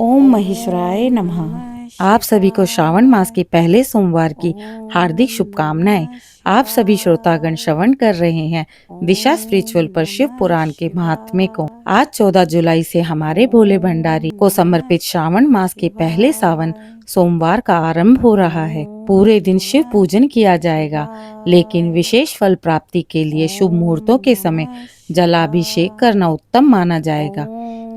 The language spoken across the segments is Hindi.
ओम महेश्वराय नमः। आप सभी को श्रावण मास के पहले सोमवार की हार्दिक शुभकामनाएं। आप सभी श्रोतागण श्रवण कर रहे हैं दिशा स्पिरिचुअल पर शिव पुराण के महात्म्य को। आज 14 जुलाई से हमारे भोले भंडारी को समर्पित श्रावण मास के पहले सावन सोमवार का आरंभ हो रहा है। पूरे दिन शिव पूजन किया जाएगा, लेकिन विशेष फल प्राप्ति के लिए शुभ मुहूर्तों के समय जलाभिषेक करना उत्तम माना जाएगा।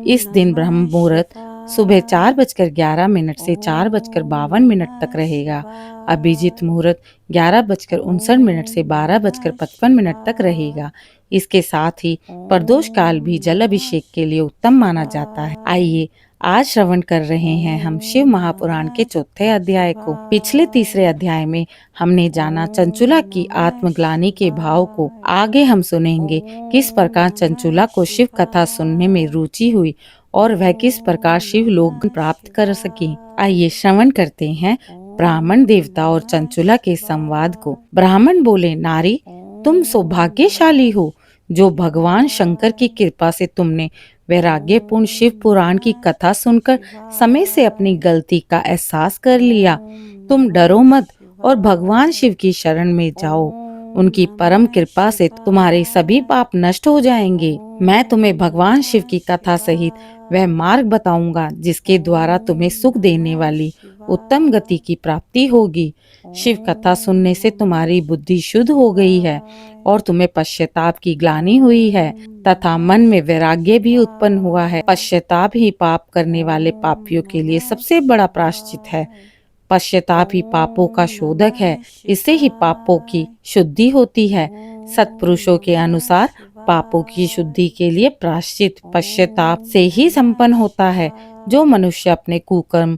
इस दिन ब्रह्म मुहूर्त सुबह 4:11 से 4:52 तक रहेगा। अभिजीत मुहूर्त 11:59 से 12:55 तक रहेगा। इसके साथ ही प्रदोष काल भी जल अभिषेक के लिए उत्तम माना जाता है। आइए आज श्रवण कर रहे हैं हम शिव महापुराण के चौथे अध्याय को। पिछले तीसरे अध्याय में हमने जाना चंचुला की आत्मग्लानि के भाव को। आगे हम सुनेंगे किस प्रकार चंचुला को शिव कथा सुनने में रुचि हुई और वह किस प्रकार शिव लोक प्राप्त कर सकी। आइए श्रवण करते हैं ब्राह्मण देवता और चंचुला के संवाद को। ब्राह्मण बोले, नारी तुम सौभाग्यशाली हो जो भगवान शंकर की कृपा से तुमने वैराग्यपूर्ण शिव पुराण की कथा सुनकर समय से अपनी गलती का एहसास कर लिया। तुम डरो मत और भगवान शिव की शरण में जाओ। उनकी परम कृपा से तुम्हारे सभी पाप नष्ट हो जाएंगे। मैं तुम्हें भगवान शिव की कथा सहित वह मार्ग बताऊंगा जिसके द्वारा तुम्हें सुख देने वाली उत्तम गति की प्राप्ति होगी। शिव कथा सुनने से तुम्हारी बुद्धि शुद्ध हो गई है और तुम्हें पश्चाताप की ग्लानि हुई है तथा मन में वैराग्य भी उत्पन्न हुआ है। पश्चाताप ही पाप करने वाले पापियों के लिए सबसे बड़ा प्रायश्चित है। पश्चाताप ही पापों का शोधक है, इससे ही पापों की शुद्धि होती है। सत्पुरुषों के अनुसार पापों की शुद्धि के लिए प्रायश्चित पश्चाताप से ही संपन्न होता है। जो मनुष्य अपने कुकर्म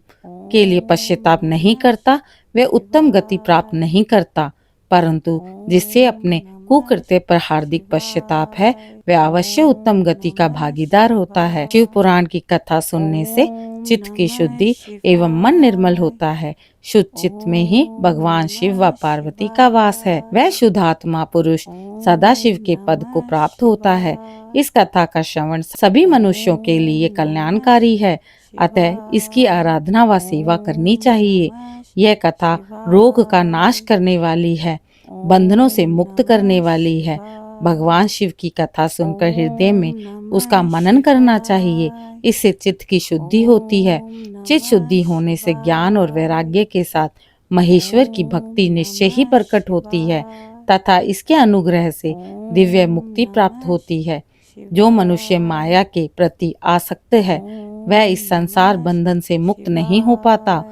के लिए पश्चाताप नहीं करता वह उत्तम गति प्राप्त नहीं करता, परंतु जिससे अपने कुकृत्य पर हार्दिक पश्चाताप है वह अवश्य उत्तम गति का भागीदार होता है। शिव पुराण की कथा सुनने से चित्त की शुद्धि एवं मन निर्मल होता है। शुद्ध चित्त में ही भगवान शिव व पार्वती का वास है। वह शुद्ध आत्मा पुरुष सदा शिव के पद को प्राप्त होता है। इस कथा का श्रवण सभी मनुष्यों के लिए कल्याणकारी है, अतः इसकी आराधना व सेवा करनी चाहिए। यह कथा रोग का नाश करने वाली है, बंधनों से मुक्त करने वाली है। भगवान शिव की कथा सुनकर हृदय में उसका मनन करना चाहिए। इससे चित्त की शुद्धि होती है। चित्त शुद्धि होने से ज्ञान और वैराग्य के साथ महेश्वर की भक्ति निश्चय ही प्रकट होती है तथा इसके अनुग्रह से दिव्य मुक्ति प्राप्त होती है। जो मनुष्य माया के प्रति आसक्त है वह इस संसार बंधन से मुक्त नहीं हो पाता।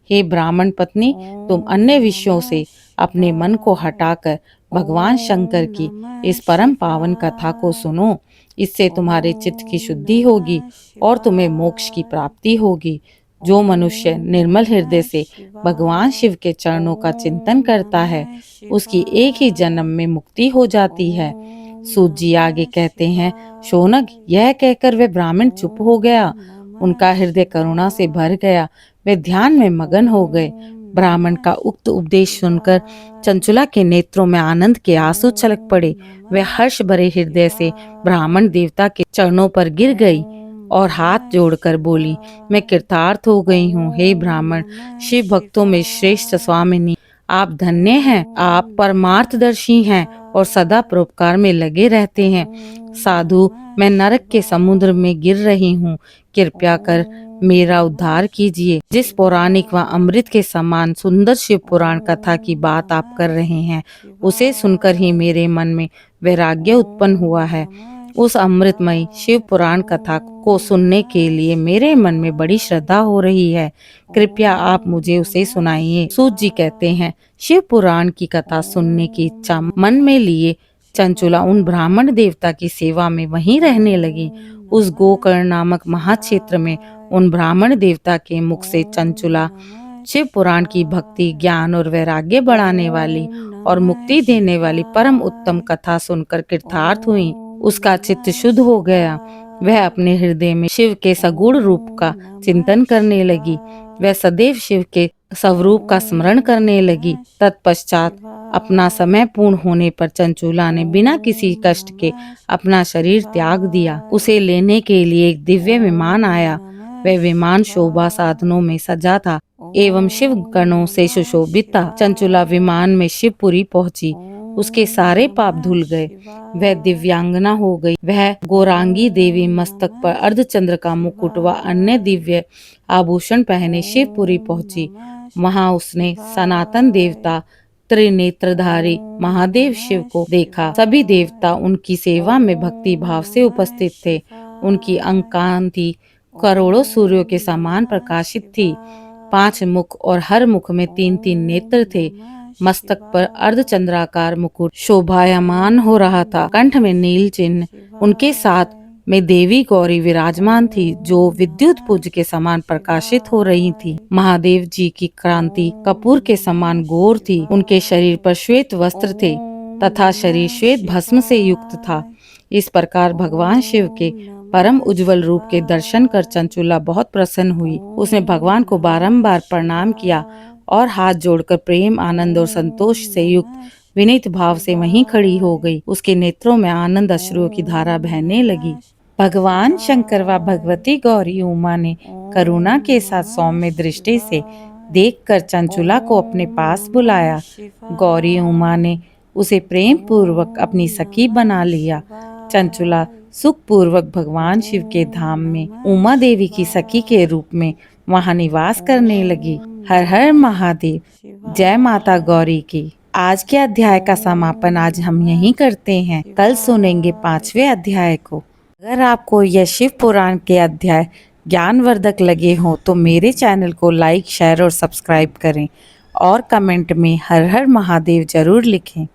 हे ब्राह्मण पत्नी, तुम अन्य विषयों से अपने मन को हटाकर भगवान शंकर की इस परम पावन कथा को सुनो। इससे तुम्हारे चित्त की शुद्धि होगी और तुम्हें मोक्ष की प्राप्ति होगी। जो मनुष्य निर्मल हृदय से भगवान शिव के चरणों का चिंतन करता है उसकी एक ही जन्म में मुक्ति हो जाती है। सूत जी आगे कहते हैं, शौनक, यह कहकर वे ब्राह्मण चुप हो गया। उनका हृदय करुणा से भर गया। वे ध्यान में मगन हो गए। ब्राह्मण का उक्त उपदेश सुनकर चंचुला के नेत्रों में आनंद के आंसू छलक पड़े। वे हर्ष भरे हृदय से ब्राह्मण देवता के चरणों पर गिर गई और हाथ जोड़कर बोली, मैं कृतार्थ हो गई हूँ। हे ब्राह्मण, शिव भक्तों में श्रेष्ठ स्वामिनी, आप धन्य हैं। आप परमार्थदर्शी हैं और सदा परोपकार में लगे रहते हैं। साधु, मैं नरक के समुद्र में गिर रही हूँ, कृपया कर मेरा उद्धार कीजिए। जिस पौराणिक व अमृत के समान सुंदर शिव पुराण कथा की बात आप कर रहे हैं उसे सुनकर ही मेरे मन में वैराग्य उत्पन्न हुआ है। उस अमृतमयी शिव पुराण कथा को सुनने के लिए मेरे मन में बड़ी श्रद्धा हो रही है। कृपया आप मुझे उसे सुनाइए। सूत जी कहते हैं, शिव पुराण की कथा सुनने की इच्छा मन में लिए चंचुला उन ब्राह्मण देवता की सेवा में वहीं रहने लगी। उस गोकर्ण नामक महाक्षेत्र में उन ब्राह्मण देवता के मुख से चंचुला शिव पुराण की भक्ति, ज्ञान और वैराग्य बढ़ाने वाली और मुक्ति देने वाली परम उत्तम कथा सुनकर कृतार्थ हुई। उसका चित्त शुद्ध हो गया। वह अपने हृदय में शिव के सगुण रूप का चिंतन करने लगी। वह सदैव शिव के स्वरूप का स्मरण करने लगी। तत्पश्चात अपना समय पूर्ण होने पर चंचुला ने बिना किसी कष्ट के अपना शरीर त्याग दिया। उसे लेने के लिए एक दिव्य विमान आया। वह विमान शोभा साधनों में सजा था एवं शिव गणों से सुशोभित था। चंचुला विमान में शिवपुरी पहुंची। उसके सारे पाप धुल गए। वह दिव्यांगना हो गई। वह गौरांगी देवी मस्तक पर अर्धचंद्र का मुकुट व अन्य दिव्य आभूषण पहने शिवपुरी पहुंची। वहां उसने सनातन देवता त्रिनेत्रधारी महादेव शिव को देखा। सभी देवता उनकी सेवा में भक्ति भाव से उपस्थित थे। उनकी अंकांति करोड़ों सूर्यों के समान प्रकाशित थी। 5 मुख और हर मुख में 3-3 नेत्र थे। मस्तक पर अर्धचंद्राकार मुकुट शोभायमान हो रहा था। कंठ में नील चिन्ह। उनके साथ में देवी गौरी विराजमान थी, जो विद्युत पुंज के समान प्रकाशित हो रही थी। महादेव जी की क्रांति कपूर के समान गोर थी। उनके शरीर पर श्वेत वस्त्र थे तथा शरीर श्वेत भस्म से युक्त था। इस प्रकार भगवान शिव के परम उज्जवल रूप के दर्शन कर चंचुला बहुत प्रसन्न हुई। उसने भगवान को बारंबार प्रणाम किया और हाथ जोड़कर प्रेम, आनंद और संतोष से युक्त विनीत भाव से वहीं खड़ी हो गई। उसके नेत्रों में आनंद अश्रुओं की धारा बहने लगी। भगवान शंकर व भगवती गौरी उमा ने करुणा के साथ सौम्य दृष्टि से देखकर चंचुला को अपने पास बुलाया। गौरी उमा ने उसे प्रेम पूर्वक अपनी सखी बना लिया। चंचुला सुख पूर्वक भगवान शिव के धाम में उमा देवी की सखी के रूप में वहां निवास करने लगी। हर हर महादेव। जय माता गौरी की। आज के अध्याय का समापन आज हम यहीं करते हैं। कल सुनेंगे 5वें अध्याय को। अगर आपको यह शिव पुराण के अध्याय ज्ञानवर्धक लगे हों तो मेरे चैनल को लाइक, शेयर और सब्सक्राइब करें और कमेंट में हर हर महादेव जरूर लिखें।